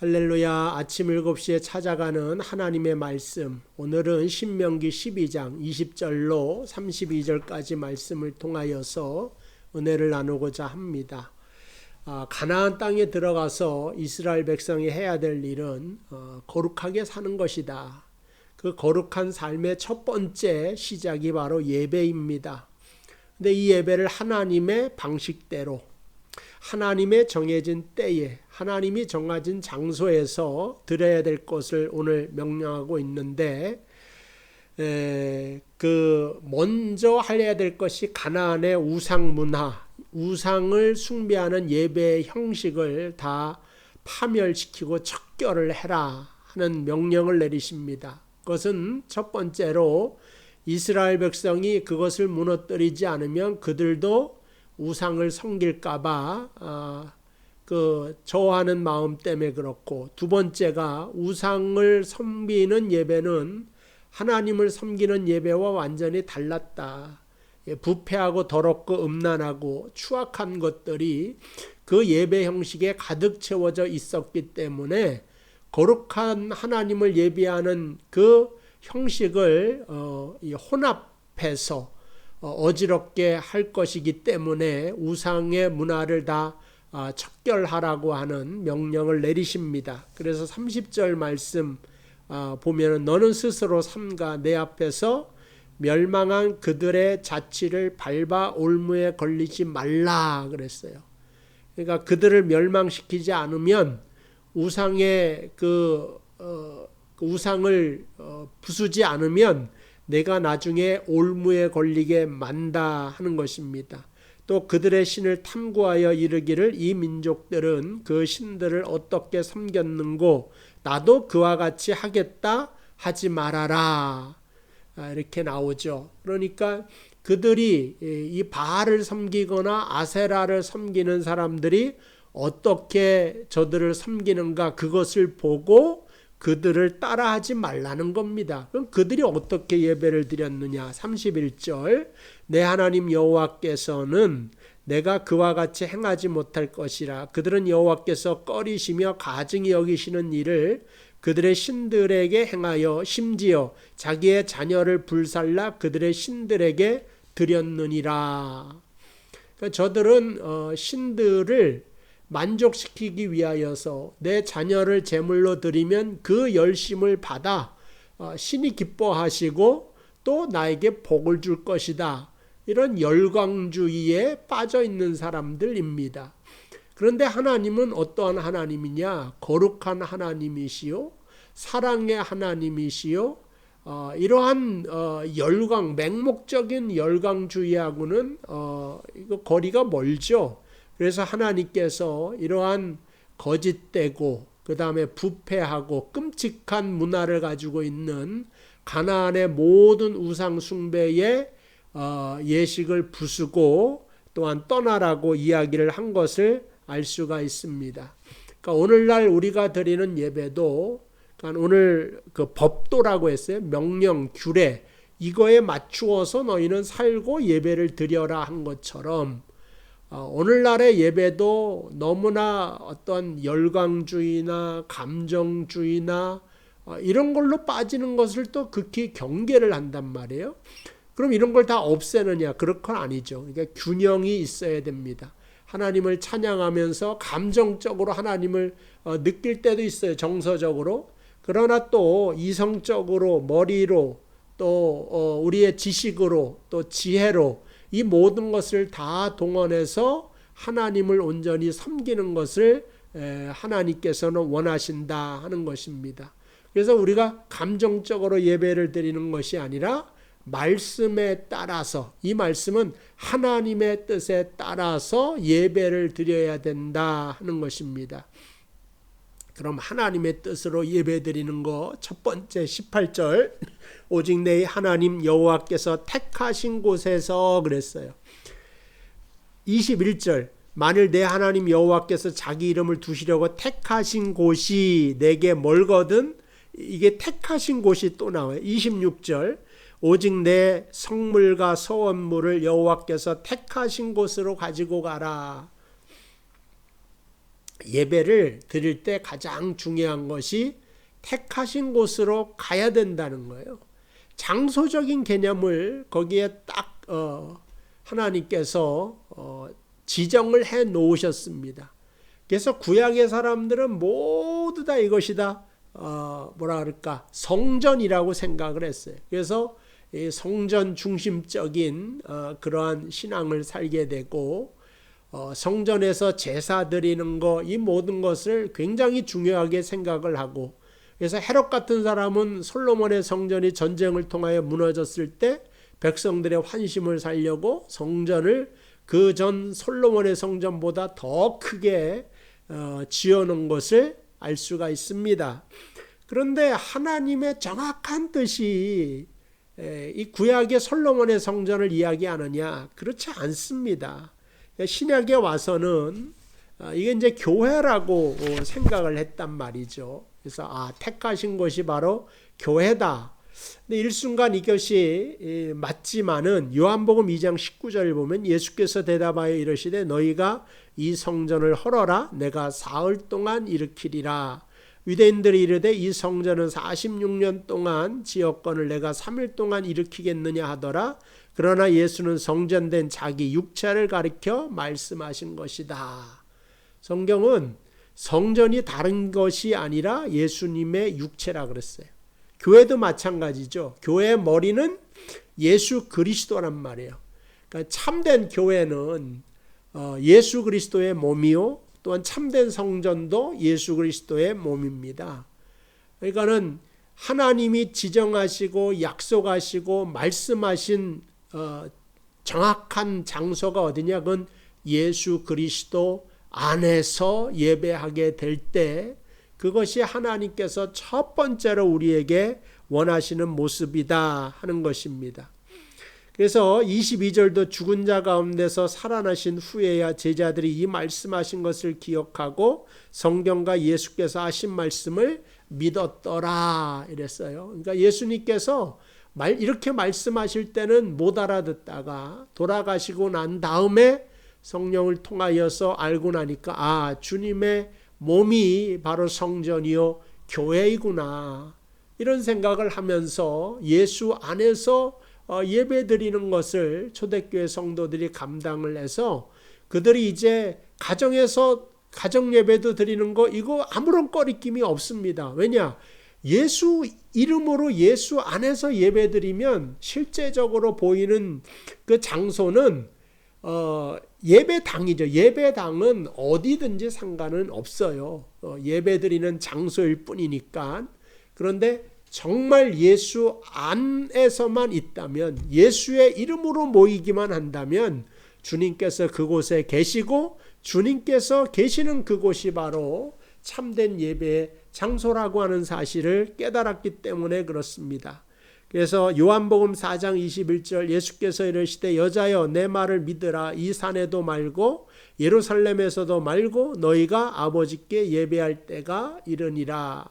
할렐루야. 아침 7시에 찾아가는 하나님의 말씀, 오늘은 신명기 12장 20절로 32절까지 말씀을 통하여서 은혜를 나누고자 합니다. 가나안 땅에 들어가서 이스라엘 백성이 해야 될 일은 거룩하게 사는 것이다. 그 거룩한 삶의 첫 번째 시작이 바로 예배입니다. 근데 이 예배를 하나님의 방식대로, 하나님의 정해진 때에, 하나님이 정해진 장소에서 드려야 될 것을 오늘 명령하고 있는데, 먼저 해야 될 것이 가나안의 우상 문화, 우상을 숭배하는 예배의 형식을 다 파멸시키고 척결을 해라 하는 명령을 내리십니다. 그것은 첫 번째로 이스라엘 백성이 그것을 무너뜨리지 않으면 그들도 우상을 섬길까봐 저하는 마음 때문에 그렇고, 두 번째가 우상을 섬기는 예배는 하나님을 섬기는 예배와 완전히 달랐다. 부패하고 더럽고 음란하고 추악한 것들이 그 예배 형식에 가득 채워져 있었기 때문에 거룩한 하나님을 예배하는 그 형식을 혼합해서 어지럽게 할 것이기 때문에 우상의 문화를 다 척결하라고 하는 명령을 내리십니다. 그래서 30절 말씀 보면 너는 스스로 삼가 내 앞에서 멸망한 그들의 자취를 밟아 올무에 걸리지 말라 그랬어요. 그러니까 그들을 멸망시키지 않으면 우상의 우상을 부수지 않으면 내가 나중에 올무에 걸리게 만다 하는 것입니다. 또 그들의 신을 탐구하여 이르기를 이 민족들은 그 신들을 어떻게 섬겼는고 나도 그와 같이 하겠다 하지 말아라. 이렇게 나오죠. 그러니까 그들이 이 바알을 섬기거나 아세라를 섬기는 사람들이 어떻게 저들을 섬기는가 그것을 보고 그들을 따라하지 말라는 겁니다. 그럼 그들이 어떻게 예배를 드렸느냐? 31절 내 하나님 여호와께서는 내가 그와 같이 행하지 못할 것이라. 그들은 여호와께서 꺼리시며 가증히 여기시는 일을 그들의 신들에게 행하여 심지어 자기의 자녀를 불살라 그들의 신들에게 드렸느니라. 그러니까 저들은 신들을 만족시키기 위하여서 내 자녀를 제물로 드리면 그 열심을 받아 신이 기뻐하시고 또 나에게 복을 줄 것이다. 이런 열광주의에 빠져 있는 사람들입니다. 그런데 하나님은 어떠한 하나님이냐? 거룩한 하나님이시요, 사랑의 하나님이시요, 이러한 열광, 맹목적인 열광주의하고는 이거 거리가 멀죠. 그래서 하나님께서 이러한 거짓되고 그 다음에 부패하고 끔찍한 문화를 가지고 있는 가나안의 모든 우상 숭배의 예식을 부수고 또한 떠나라고 이야기를 한 것을 알 수가 있습니다. 그러니까 오늘날 우리가 드리는 예배도, 그러니까 오늘 그 법도라고 했어요. 명령, 규례, 이거에 맞추어서 너희는 살고 예배를 드려라 한 것처럼 오늘날의 예배도 너무나 어떤 열광주의나 감정주의나 이런 걸로 빠지는 것을 또 극히 경계를 한단 말이에요. 그럼 이런 걸 다 없애느냐? 그런 건 아니죠. 그러니까 균형이 있어야 됩니다. 하나님을 찬양하면서 감정적으로 하나님을 느낄 때도 있어요. 정서적으로. 그러나 또 이성적으로, 머리로, 또 우리의 지식으로, 또 지혜로 이 모든 것을 다 동원해서 하나님을 온전히 섬기는 것을 하나님께서는 원하신다 하는 것입니다. 그래서 우리가 감정적으로 예배를 드리는 것이 아니라 말씀에 따라서, 이 말씀은 하나님의 뜻에 따라서 예배를 드려야 된다 하는 것입니다. 그럼 하나님의 뜻으로 예배 드리는 거 첫 번째 18절 오직 내 하나님 여호와께서 택하신 곳에서 그랬어요. 21절 만일 내 하나님 여호와께서 자기 이름을 두시려고 택하신 곳이 내게 멀거든, 이게 택하신 곳이 또 나와요. 26절 오직 내 성물과 서원물을 여호와께서 택하신 곳으로 가지고 가라. 예배를 드릴 때 가장 중요한 것이 택하신 곳으로 가야 된다는 거예요. 장소적인 개념을 거기에 딱 하나님께서 지정을 해 놓으셨습니다. 그래서 구약의 사람들은 모두 다 이것이다 뭐라 그럴까 성전이라고 생각을 했어요. 그래서 이 성전 중심적인 그러한 신앙을 살게 되고 성전에서 제사 드리는 거 이 모든 것을 굉장히 중요하게 생각을 하고, 그래서 헤롯 같은 사람은 솔로몬의 성전이 전쟁을 통하여 무너졌을 때 백성들의 환심을 살려고 성전을 그 전 솔로몬의 성전보다 더 크게 지어놓은 것을 알 수가 있습니다. 그런데 하나님의 정확한 뜻이 이 구약의 솔로몬의 성전을 이야기하느냐? 그렇지 않습니다. 신약에 와서는 이게 이제 교회라고 생각을 했단 말이죠. 그래서 택하신 것이 바로 교회다. 근데 일순간 이것이 맞지만은 요한복음 2장 19절을 보면 예수께서 대답하여 이르시되 너희가 이 성전을 헐어라 내가 사흘 동안 일으키리라. 유대인들이 이르되 이 성전은 46년 동안 지었건을 내가 3일 동안 일으키겠느냐 하더라. 그러나 예수는 성전된 자기 육체를 가리켜 말씀하신 것이다. 성경은 성전이 다른 것이 아니라 예수님의 육체라 그랬어요. 교회도 마찬가지죠. 교회의 머리는 예수 그리스도란 말이에요. 그러니까 참된 교회는 예수 그리스도의 몸이요, 또한 참된 성전도 예수 그리스도의 몸입니다. 그러니까는 하나님이 지정하시고 약속하시고 말씀하신 정확한 장소가 어디냐? 그건 예수 그리스도 안에서 예배하게 될 때 그것이 하나님께서 첫 번째로 우리에게 원하시는 모습이다 하는 것입니다. 그래서 22절도 죽은 자 가운데서 살아나신 후에야 제자들이 이 말씀하신 것을 기억하고 성경과 예수께서 하신 말씀을 믿었더라 이랬어요. 그러니까 예수님께서 이렇게 말씀하실 때는 못 알아듣다가 돌아가시고 난 다음에 성령을 통하여서 알고 나니까 주님의 몸이 바로 성전이요 교회이구나 이런 생각을 하면서 예수 안에서 예배 드리는 것을 초대교회 성도들이 감당을 해서 그들이 이제 가정에서 가정 예배도 드리는 거 이거 아무런 꺼리낌이 없습니다. 왜냐? 예수 이름으로 예수 안에서 예배 드리면 실제적으로 보이는 그 장소는 예배당이죠. 예배당은 어디든지 상관은 없어요. 예배 드리는 장소일 뿐이니까. 그런데 정말 예수 안에서만 있다면, 예수의 이름으로 모이기만 한다면 주님께서 그곳에 계시고 주님께서 계시는 그곳이 바로 참된 예배의 장소라고 하는 사실을 깨달았기 때문에 그렇습니다. 그래서 요한복음 4장 21절 예수께서 이르시되 여자여 내 말을 믿으라. 이 산에도 말고 예루살렘에서도 말고 너희가 아버지께 예배할 때가 이르니라.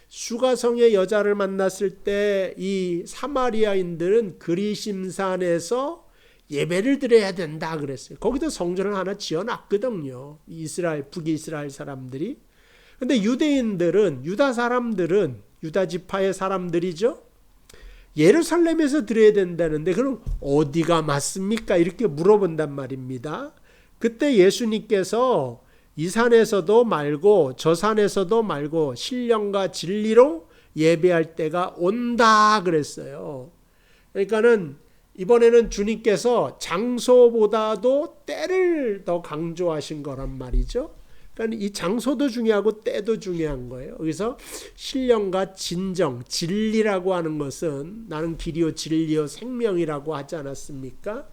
수가성의 여자를 만났을 때 이 사마리아인들은 그리심산에서 예배를 드려야 된다 그랬어요. 거기도 성전을 하나 지어놨거든요. 북이스라엘 사람들이. 근데 유대인들은, 유다 사람들은, 유다 지파의 사람들이죠. 예루살렘에서 드려야 된다는데 그럼 어디가 맞습니까? 이렇게 물어본단 말입니다. 그때 예수님께서 이 산에서도 말고 저 산에서도 말고 신령과 진리로 예배할 때가 온다 그랬어요. 그러니까는 이번에는 주님께서 장소보다도 때를 더 강조하신 거란 말이죠. 그러니까 이 장소도 중요하고 때도 중요한 거예요. 그래서 신령과 진정, 진리라고 하는 것은 나는 길이요 진리요 생명이라고 하지 않았습니까?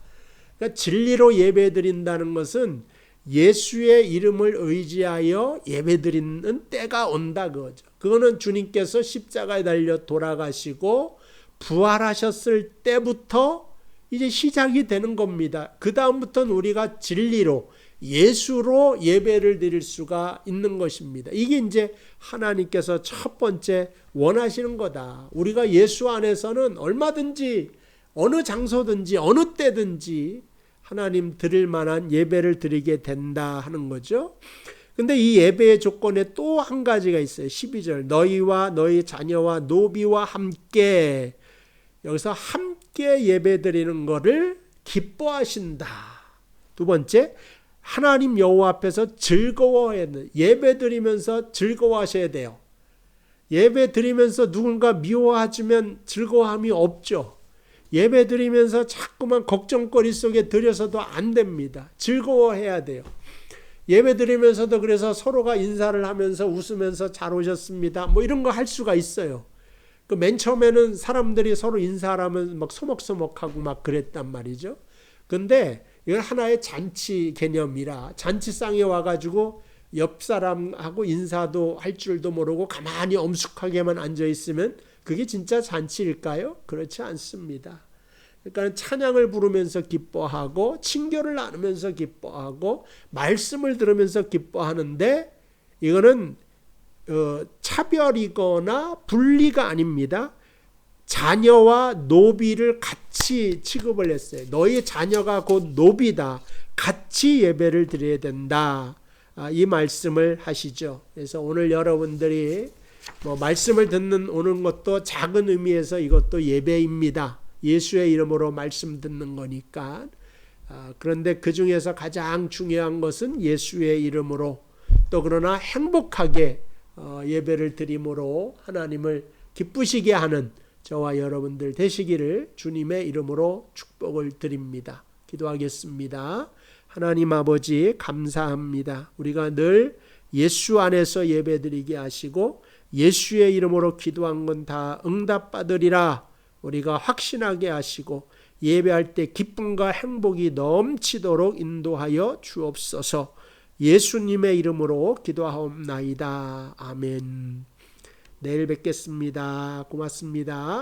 그러니까 진리로 예배드린다는 것은 예수의 이름을 의지하여 예배드리는 때가 온다 그거죠. 그거는 주님께서 십자가에 달려 돌아가시고 부활하셨을 때부터 이제 시작이 되는 겁니다. 그 다음부터는 우리가 진리로 예수로 예배를 드릴 수가 있는 것입니다. 이게 이제 하나님께서 첫 번째 원하시는 거다. 우리가 예수 안에서는 얼마든지 어느 장소든지 어느 때든지 하나님 드릴 만한 예배를 드리게 된다 하는 거죠. 근데 이 예배의 조건에 또 한 가지가 있어요. 12절 너희와 너희 자녀와 노비와 함께, 여기서 함께 예배드리는 것을 기뻐하신다. 두 번째, 하나님 여호와 앞에서 즐거워해야 돼요. 예배드리면서 즐거워하셔야 돼요. 예배드리면서 누군가 미워하면 즐거움이 없죠. 예배드리면서 자꾸만 걱정거리 속에 들여서도 안 됩니다. 즐거워해야 돼요. 예배드리면서도 그래서 서로가 인사를 하면서 웃으면서 잘 오셨습니다, 뭐 이런 거 할 수가 있어요. 그 맨 처음에는 사람들이 서로 인사를 하면 막 소먹소먹하고 막 그랬단 말이죠. 근데 이건 하나의 잔치 개념이라, 잔치상에 와가지고 옆 사람하고 인사도 할 줄도 모르고 가만히 엄숙하게만 앉아있으면 그게 진짜 잔치일까요? 그렇지 않습니다. 그러니까 찬양을 부르면서 기뻐하고 친교를 나누면서 기뻐하고 말씀을 들으면서 기뻐하는데, 이거는 차별이거나 분리가 아닙니다. 자녀와 노비를 같이 취급을 했어요. 너희 자녀가 곧 노비다. 같이 예배를 드려야 된다. 이 말씀을 하시죠. 그래서 오늘 여러분들이 말씀을 오는 것도 작은 의미에서 이것도 예배입니다. 예수의 이름으로 말씀 듣는 거니까. 그런데 그 중에서 가장 중요한 것은 예수의 이름으로, 또 그러나 행복하게 예배를 드림으로 하나님을 기쁘시게 하는 저와 여러분들 되시기를 주님의 이름으로 축복을 드립니다. 기도하겠습니다. 하나님 아버지 감사합니다. 우리가 늘 예수 안에서 예배드리게 하시고 예수의 이름으로 기도한 건 다 응답받으리라 우리가 확신하게 하시고, 예배할 때 기쁨과 행복이 넘치도록 인도하여 주옵소서. 예수님의 이름으로 기도하옵나이다. 아멘. 내일 뵙겠습니다. 고맙습니다.